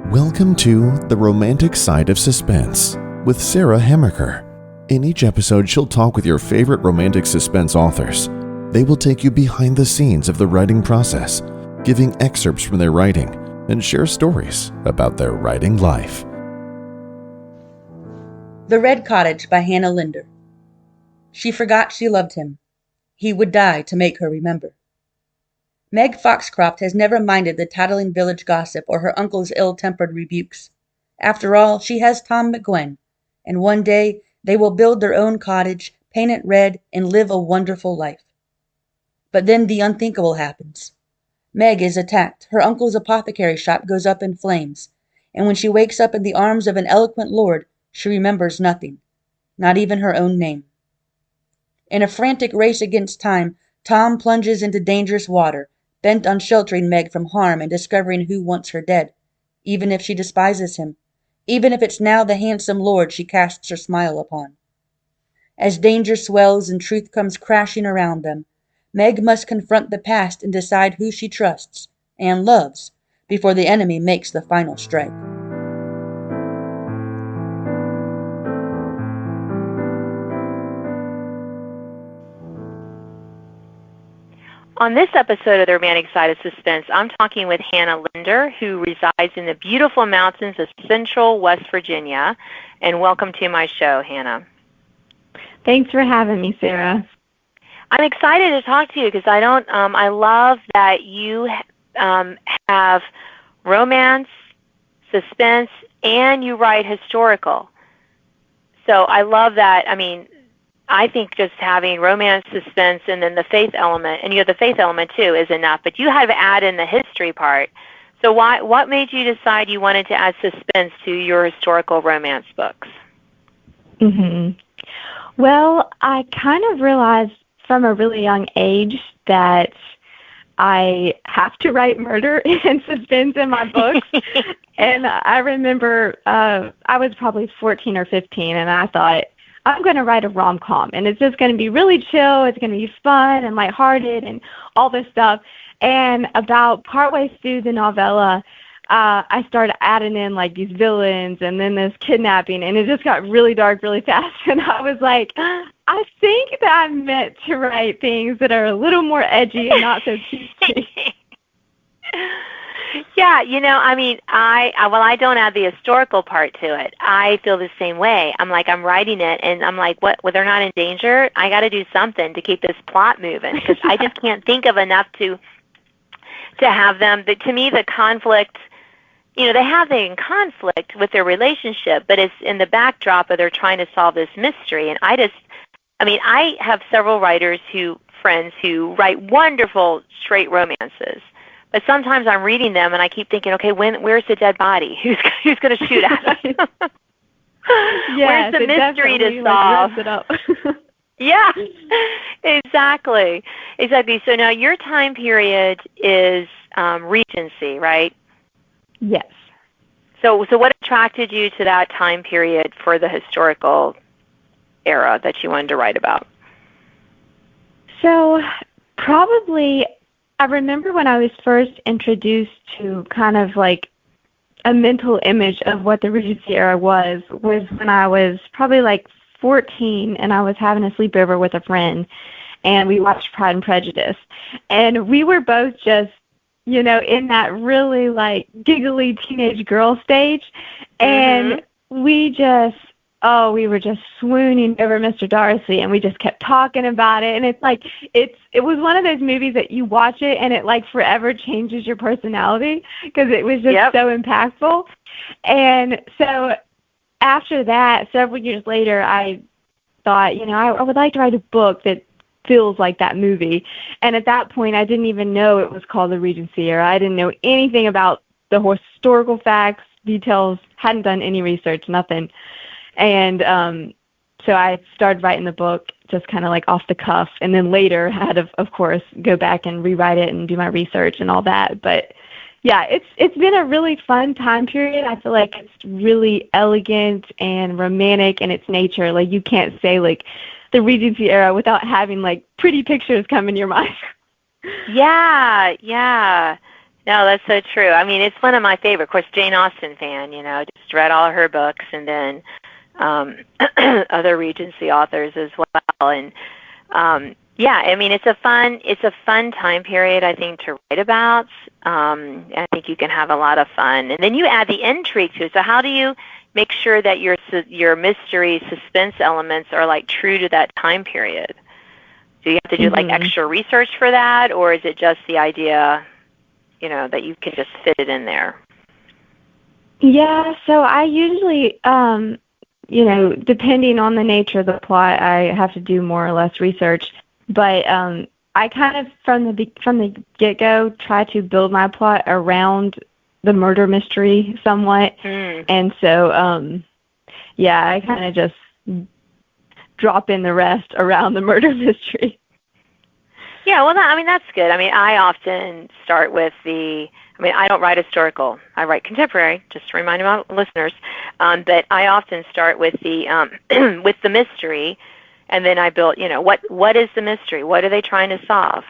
Welcome to The Romantic Side of Suspense with Sarah Hemmerker. In each episode, she'll talk with your favorite romantic suspense authors. They will take you behind the scenes of the writing process, giving excerpts from their writing, and share stories about their writing life. The Red Cottage by Hannah Linder. She forgot she loved him. He would die to make her remember. Meg Foxcroft has never minded the tattling village gossip or her uncle's ill-tempered rebukes. After all, she has Tom McGwen, and one day they will build their own cottage, paint it red, and live a wonderful life. But then the unthinkable happens. Meg is attacked, her uncle's apothecary shop goes up in flames, and when she wakes up in the arms of an eloquent lord, she remembers nothing, not even her own name. In a frantic race against time, Tom plunges into dangerous water, bent on sheltering Meg from harm and discovering who wants her dead, even if she despises him, even if it's now the handsome lord she casts her smile upon. As danger swells and truth comes crashing around them, Meg must confront the past and decide who she trusts and loves before the enemy makes the final strike. On this episode of The Romantic Side of Suspense, I'm talking with Hannah Linder, who resides in the beautiful mountains of central West Virginia. And welcome to my show, Hannah. Thanks for having me, Sarah. I'm excited to talk to you because I love that you have romance, suspense, and you write historical. So I love that. I think just having romance, suspense, and then the faith element, and you have the faith element too, is enough. But you have to add in the history part. So what made you decide you wanted to add suspense to your historical romance books? Well, I kind of realized from a really young age that I have to write murder and suspense in my books. And I remember I was probably 14 or 15, and I thought, I'm going to write a rom-com, and it's just going to be really chill. It's going to be fun and lighthearted and all this stuff. And about partway through the novella, I started adding in like these villains and then this kidnapping, and it just got really dark really fast. And I was like, I think that I'm meant to write things that are a little more edgy and not so cheesy. Yeah, I don't add the historical part to it. I feel the same way. I'm writing it, and I'm like, what? Well, they're not in danger. I got to do something to keep this plot moving because I just can't think of enough to have them. To me, the conflict, they have the conflict with their relationship, but it's in the backdrop of they're trying to solve this mystery. And I have several friends who write wonderful straight romances. But sometimes I'm reading them and I keep thinking, okay, where's the dead body? Who's going to shoot at us? Yes, where's the mystery to solve? It up. Yeah, exactly. So now your time period is Regency, right? Yes. So what attracted you to that time period for the historical era that you wanted to write about? So probably, I remember when I was first introduced to kind of like a mental image of what the Regency era was when I was probably like 14 and I was having a sleepover with a friend and we watched Pride and Prejudice. And we were both just, in that really like giggly teenage girl stage. And we were just swooning over Mr. Darcy, and we just kept talking about it. And it's like, it was one of those movies that you watch it and it like forever changes your personality because it was just so impactful. And so after that, several years later, I thought, I would like to write a book that feels like that movie. And at that point, I didn't even know it was called the Regency era. I didn't know anything about the historical facts, details, hadn't done any research, nothing. And so I started writing the book just kind of like off the cuff, and then later had to, of course, go back and rewrite it and do my research and all that. But yeah, it's been a really fun time period. I feel like it's really elegant and romantic in its nature. Like you can't say like the Regency era without having like pretty pictures come in your mind. Yeah. No, that's so true. I mean, it's one of my favorite. Of course, Jane Austen fan, just read all of her books, and then other Regency authors as well. And yeah, I mean, it's a fun time period, I think, to write about. I think you can have a lot of fun, and then you add the intrigue to it. So how do you make sure that your mystery suspense elements are like true to that time period? Do you have to do like extra research for that, or is it just the idea, that you can just fit it in there? Yeah, so I usually, depending on the nature of the plot, I have to do more or less research. But I kind of, from the get-go, try to build my plot around the murder mystery somewhat. And so, I kind of just drop in the rest around the murder mystery. Yeah, well, that's good. I mean, I often start with I don't write historical. I write contemporary, just to remind my listeners. But I often start with the with the mystery, and then I build, what is the mystery? What are they trying to solve?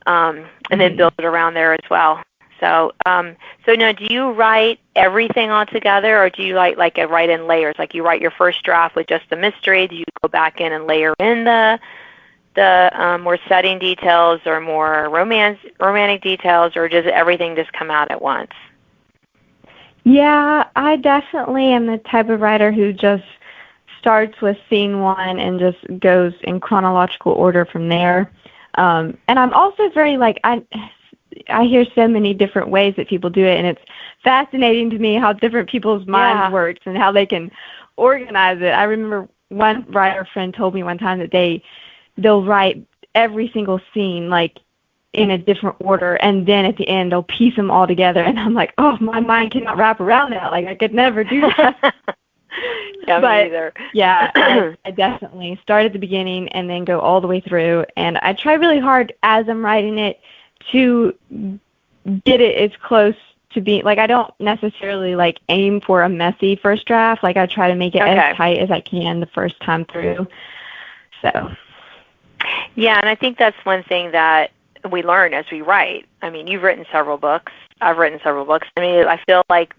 And then build it around there as well. So, so now, do you write everything all together, or do you write in layers? Like you write your first draft with just the mystery. Do you go back in and layer in the more setting details or more romantic details, or does everything just come out at once? Yeah, I definitely am the type of writer who just starts with scene one and just goes in chronological order from there. And I'm also very I hear so many different ways that people do it, and it's fascinating to me how different people's minds works and how they can organize it. I remember one writer friend told me one time that they'll write every single scene in a different order, and then at the end they'll piece them all together, and I'm like, oh, my mind cannot wrap around that. I could never do that. Yeah, me either. Yeah, I definitely start at the beginning and then go all the way through, and I try really hard as I'm writing it to get it as close to being, I don't necessarily aim for a messy first draft. I try to make it as tight as I can the first time through. So. Yeah, and I think that's one thing that we learn as we write. I mean, you've written several books. I've written several books. I mean, I feel like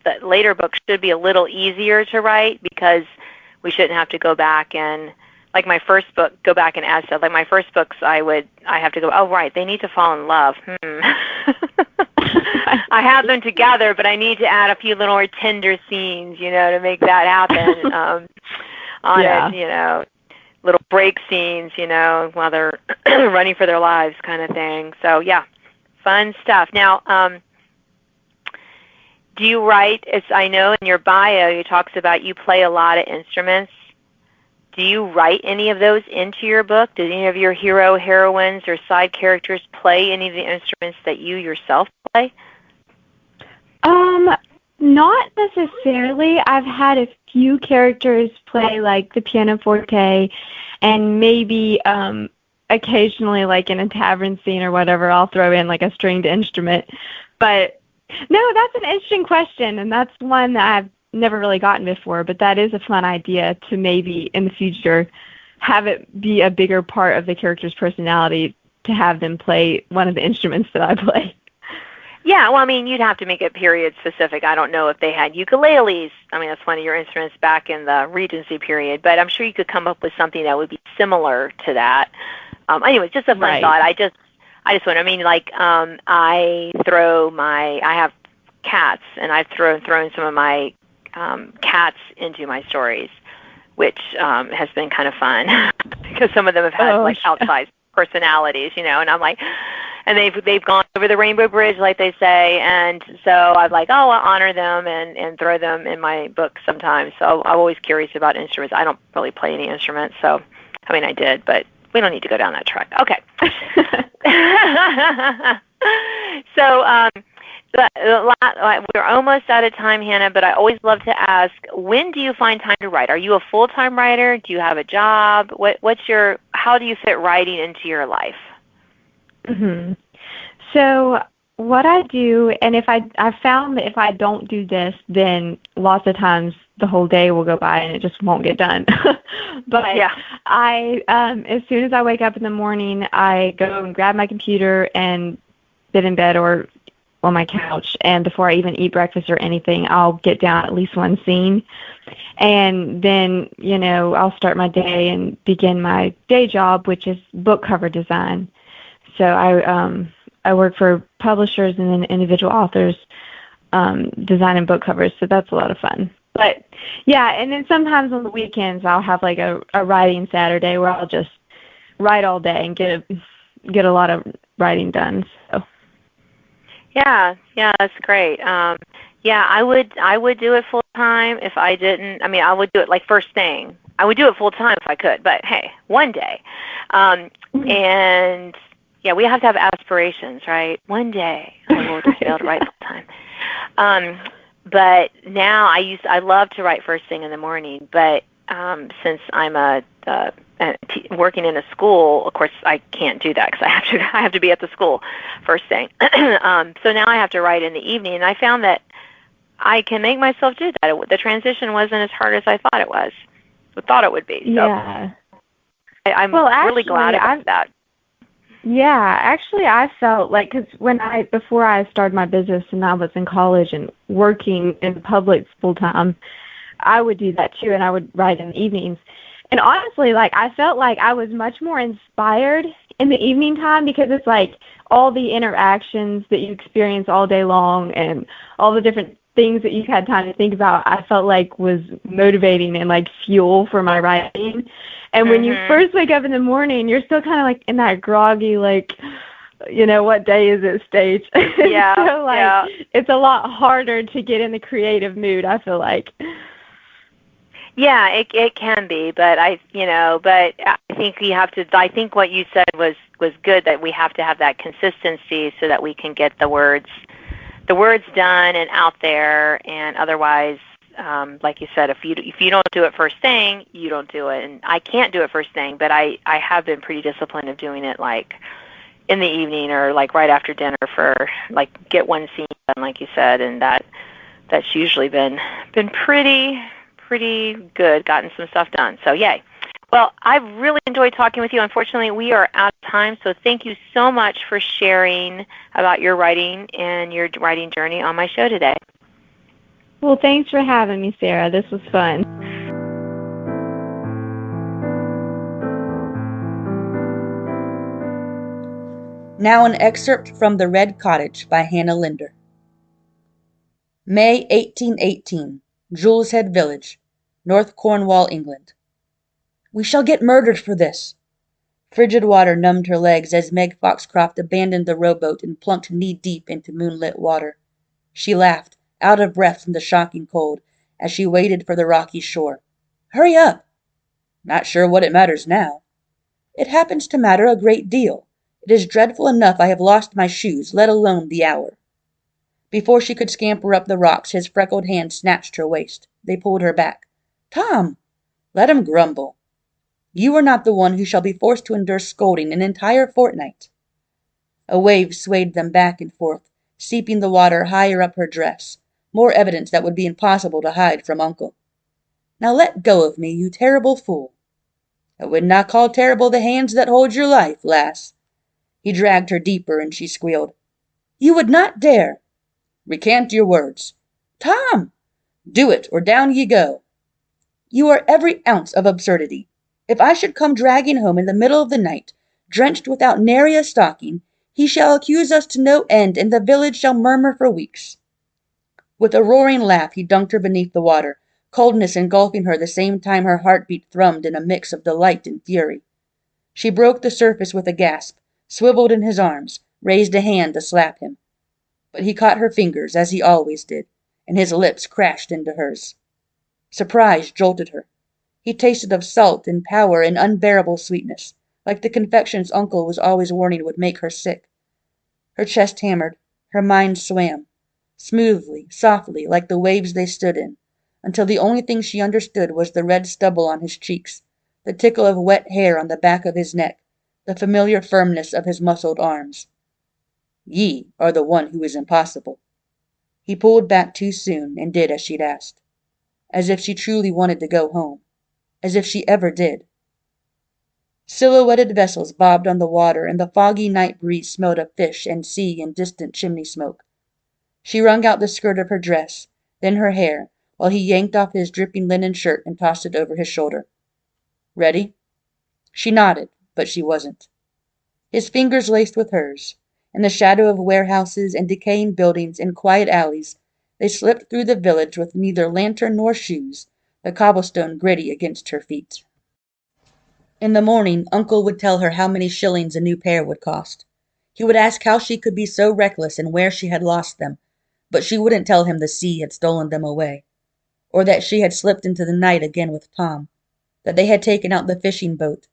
the later books should be a little easier to write because we shouldn't have to go back and, my first book, go back and add stuff. My first books, I have to go, oh, right, they need to fall in love. I have them together, but I need to add a few little more tender scenes, to make that happen it, little break scenes, while they're running for their lives kind of thing. So, yeah, fun stuff. Now, do you write, as I know in your bio, it talks about you play a lot of instruments. Do you write any of those into your book? Do any of your hero, heroines, or side characters play any of the instruments that you yourself play? Not necessarily. I've had a few characters play the pianoforte, and maybe occasionally in a tavern scene or whatever, I'll throw in a stringed instrument. But no, that's an interesting question, and that's one that I've never really gotten before, but that is a fun idea to maybe in the future have it be a bigger part of the character's personality to have them play one of the instruments that I play. Yeah, well, I mean, you'd have to make it period specific. I don't know if they had ukuleles. I mean, that's one of your instruments back in the Regency period, but I'm sure you could come up with something that would be similar to that. Anyway, just a fun thought. I just wonder, I mean, I have cats, and I've thrown some of my cats into my stories, which has been kind of fun because some of them have had outsized personalities, and I'm and they've gone over the Rainbow Bridge, like they say, and so I'm I'll honor them and throw them in my book sometimes. So I'm always curious about instruments. I don't really play any instruments, so I mean I did, but we don't need to go down that track. Okay. So we're almost out of time, Hannah, but I always love to ask, when do you find time to write? Are you a full-time writer? Do you have a job? How do you fit writing into your life? Mm-hmm. So what I do, and I've found that if I don't do this, then lots of times the whole day will go by and it just won't get done. But yeah. I, as soon as I wake up in the morning, I go and grab my computer and sit in bed or on my couch, and before I even eat breakfast or anything, I'll get down at least one scene. And then, I'll start my day and begin my day job, which is book cover design. So I work for publishers and then individual authors designing book covers, so that's a lot of fun. But yeah, and then sometimes on the weekends I'll have like a writing Saturday where I'll just write all day and get a lot of writing done. So yeah, that's great. I would do it full time if I didn't. I mean, I would do it like first thing. I would do it full time if I could, but hey, one day. And yeah, we have to have aspirations, right? One day I will just be able to write full time. But now I love to write first thing in the morning, but since I'm working in a school, of course I can't do that because I have to be at the school first thing. So now I have to write in the evening, and I found that I can make myself do that. The transition wasn't as hard as I thought it would be. So yeah, I'm really glad about that. Yeah, actually, I felt like, because before I started my business and I was in college and working in public full time, I would do that too, and I would write in the evenings. And honestly, like, I felt like I was much more inspired in the evening time because it's like all the interactions that you experience all day long and all the different things that you've had time to think about, I felt like was motivating and like fuel for my writing. And when you first wake up in the morning, you're still kind of like in that groggy, like, what day is it stage? Yeah. So it's a lot harder to get in the creative mood, I feel like. Yeah, it can be, but I think we have to. I think what you said was good, that we have to have that consistency so that we can get the words done and out there. And otherwise, like you said, if you don't do it first thing, you don't do it. And I can't do it first thing, but I have been pretty disciplined of doing it like in the evening or like right after dinner for like get one scene done, like you said, and that's usually been pretty good, gotten some stuff done. So yay. Well, I've really enjoyed talking with you. Unfortunately, we are out of time, so thank you so much for sharing about your writing and your writing journey on my show today. Well, thanks for having me, Sarah. This was fun. Now an excerpt from The Red Cottage by Hannah Linder. May 1818, Juleshead Village, North Cornwall, England. We shall get murdered for this. Frigid water numbed her legs as Meg Foxcroft abandoned the rowboat and plunked knee-deep into moonlit water. She laughed, out of breath from the shocking cold, as she waited for the rocky shore. Hurry up! Not sure what it matters now. It happens to matter a great deal. It is dreadful enough I have lost my shoes, let alone the hour. Before she could scamper up the rocks, his freckled hand snatched her waist. They pulled her back. Tom! Let him grumble. You are not the one who shall be forced to endure scolding an entire fortnight. A wave swayed them back and forth, seeping the water higher up her dress, more evidence that would be impossible to hide from Uncle. Now let go of me, you terrible fool. I would not call terrible the hands that hold your life, lass. He dragged her deeper, and she squealed. You would not dare. Recant your words. Tom! Do it, or down ye go. You are every ounce of absurdity. If I should come dragging home in the middle of the night, drenched without nary a stocking, he shall accuse us to no end, and the village shall murmur for weeks. With a roaring laugh, he dunked her beneath the water, coldness engulfing her the same time her heartbeat thrummed in a mix of delight and fury. She broke the surface with a gasp, swiveled in his arms, raised a hand to slap him. But he caught her fingers, as he always did, and his lips crashed into hers. Surprise jolted her. He tasted of salt and power and unbearable sweetness, like the confections Uncle was always warning would make her sick. Her chest hammered, her mind swam, smoothly, softly, like the waves they stood in, until the only thing she understood was the red stubble on his cheeks, the tickle of wet hair on the back of his neck, the familiar firmness of his muscled arms. Ye are the one who is impossible. He pulled back too soon and did as she'd asked, as if she truly wanted to go home, as if she ever did. Silhouetted vessels bobbed on the water, and the foggy night breeze smelled of fish and sea and distant chimney smoke. She wrung out the skirt of her dress, then her hair, while he yanked off his dripping linen shirt and tossed it over his shoulder. Ready? She nodded, but she wasn't. His fingers laced with hers. In the shadow of warehouses and decaying buildings and quiet alleys, they slipped through the village with neither lantern nor shoes, the cobblestone gritty against her feet. In the morning, Uncle would tell her how many shillings a new pair would cost. He would ask how she could be so reckless and where she had lost them, but she wouldn't tell him the sea had stolen them away, or that she had slipped into the night again with Tom, that they had taken out the fishing boat,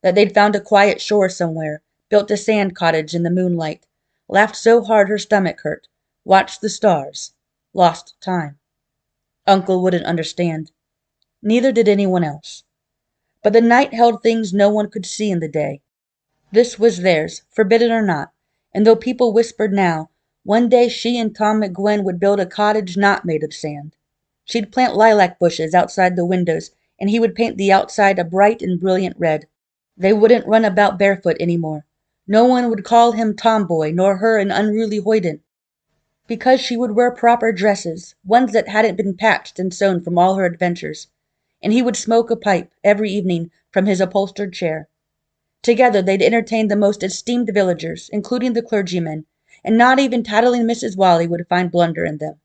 that they'd found a quiet shore somewhere, built a sand cottage in the moonlight, laughed so hard her stomach hurt, watched the stars, lost time. Uncle wouldn't understand. Neither did anyone else. But the night held things no one could see in the day. This was theirs, forbidden or not, and though people whispered now, one day she and Tom McGuinn would build a cottage not made of sand. She'd plant lilac bushes outside the windows, and he would paint the outside a bright and brilliant red. They wouldn't run about barefoot any more. No one would call him tomboy, nor her an unruly hoyden, because she would wear proper dresses, ones that hadn't been patched and sewn from all her adventures, and he would smoke a pipe every evening from his upholstered chair. Together they'd entertain the most esteemed villagers, including the clergymen, and not even tattling Mrs. Whalley would find blunder in them.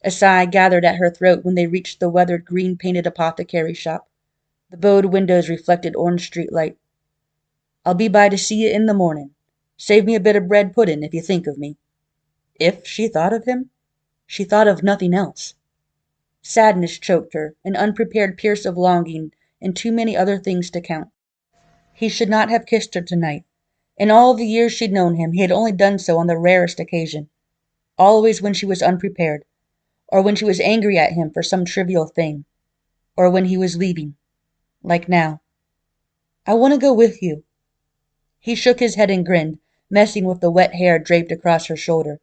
A sigh gathered at her throat when they reached the weathered green-painted apothecary shop. The bowed windows reflected orange street light. I'll be by to see you in the morning. Save me a bit of bread pudding if you think of me. If she thought of him, she thought of nothing else. Sadness choked her, an unprepared pierce of longing, and too many other things to count. He should not have kissed her tonight. In all the years she'd known him, he had only done so on the rarest occasion. Always when she was unprepared, or when she was angry at him for some trivial thing, or when he was leaving, like now. I want to go with you. He shook his head and grinned, messing with the wet hair draped across her shoulder.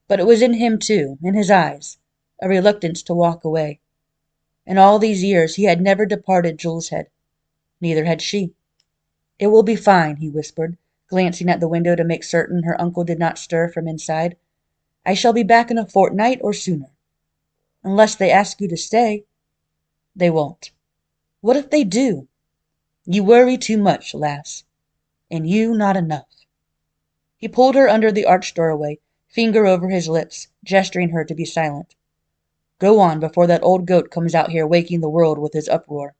But it was in him too, in his eyes, a reluctance to walk away. In all these years he had never departed Jules's head. Neither had she. It will be fine, he whispered, glancing at the window to make certain her uncle did not stir from inside. I shall be back in a fortnight or sooner. Unless they ask you to stay. They won't. What if they do? You worry too much, lass. And you not enough. He pulled her under the arched doorway, finger over his lips, gesturing her to be silent. Go on before that old goat comes out here waking the world with his uproar.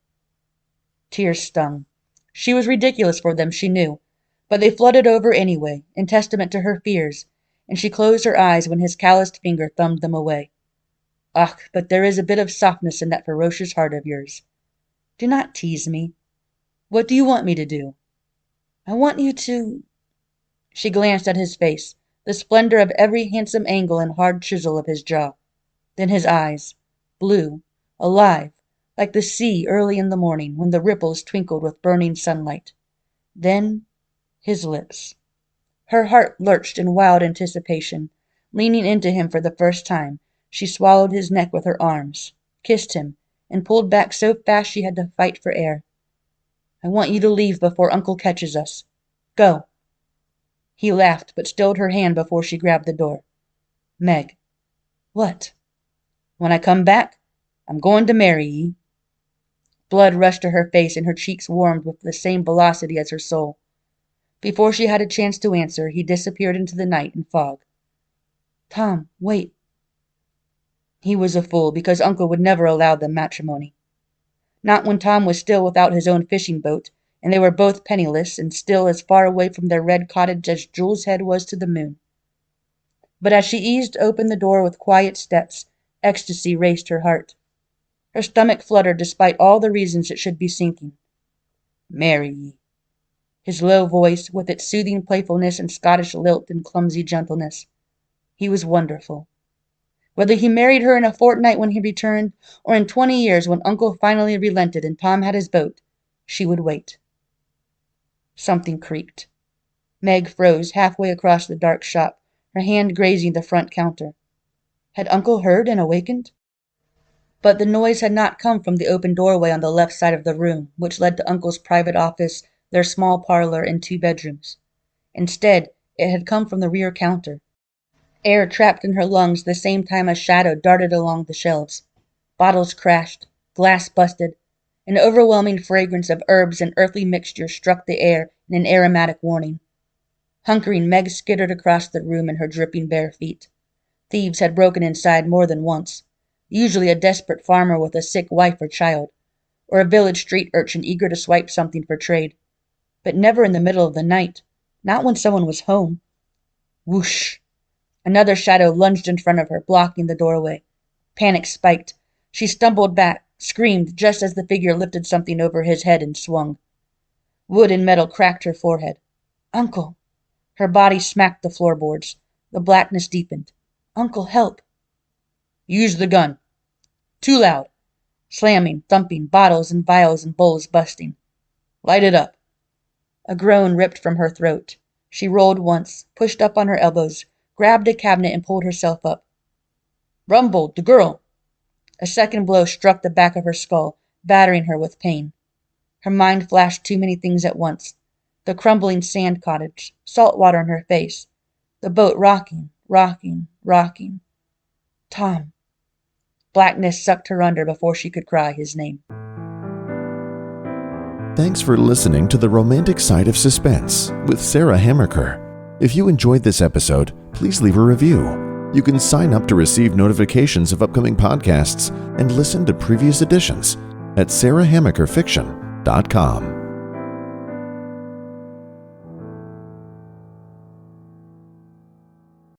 Tears stung. She was ridiculous for them, she knew, but they flooded over anyway, in testament to her fears, and she closed her eyes when his calloused finger thumbed them away. Ach, but there is a bit of softness in that ferocious heart of yours. Do not tease me. What do you want me to do? I want you to... She glanced at his face, the splendor of every handsome angle and hard chisel of his jaw. Then his eyes, blue, alive, like the sea early in the morning when the ripples twinkled with burning sunlight. Then his lips. Her heart lurched in wild anticipation. Leaning into him for the first time, she swallowed his neck with her arms, kissed him, and pulled back so fast she had to fight for air. I want you to leave before Uncle catches us. Go. He laughed, but stilled her hand before she grabbed the door. Meg. What? When I come back, I'm going to marry ye. Blood rushed to her face and her cheeks warmed with the same velocity as her soul. Before she had a chance to answer, he disappeared into the night and fog. Tom, wait. He was a fool, because Uncle would never allow them matrimony. Not when Tom was still without his own fishing boat, and they were both penniless and still as far away from their red cottage as Jules's head was to the moon. But as she eased open the door with quiet steps, ecstasy raced her heart. Her stomach fluttered despite all the reasons it should be sinking. Marry ye. His low voice, with its soothing playfulness and Scottish lilt and clumsy gentleness. He was wonderful. Whether he married her in a fortnight when he returned, or in 20 years when Uncle finally relented and Tom had his boat, she would wait. Something creaked. Meg froze halfway across the dark shop, her hand grazing the front counter. Had Uncle heard and awakened? But the noise had not come from the open doorway on the left side of the room, which led to Uncle's private office, their small parlor, and 2 bedrooms. Instead, it had come from the rear counter. Air trapped in her lungs the same time a shadow darted along the shelves. Bottles crashed, glass busted. An overwhelming fragrance of herbs and earthly mixtures struck the air in an aromatic warning. Hunkering, Meg skittered across the room in her dripping bare feet. Thieves had broken inside more than once, usually a desperate farmer with a sick wife or child, or a village street urchin eager to swipe something for trade. But never in the middle of the night, not when someone was home. Whoosh! Another shadow lunged in front of her, blocking the doorway. Panic spiked. She stumbled back, screamed just as the figure lifted something over his head and swung. Wood and metal cracked her forehead. Uncle! Her body smacked the floorboards. The blackness deepened. Uncle, help! Use the gun. Too loud. Slamming, thumping, bottles and vials and bowls busting. Light it up. A groan ripped from her throat. She rolled once, pushed up on her elbows, grabbed a cabinet and pulled herself up. Rumble, the girl! A second blow struck the back of her skull, battering her with pain. Her mind flashed too many things at once. The crumbling sand cottage, salt water in her face, the boat rocking, rocking, rocking. Tom. Blackness sucked her under before she could cry his name. Thanks for listening to The Romantic Side of Suspense with Sarah Hammerker. If you enjoyed this episode, please leave a review. You can sign up to receive notifications of upcoming podcasts and listen to previous editions at sarahhammerkerfiction.com.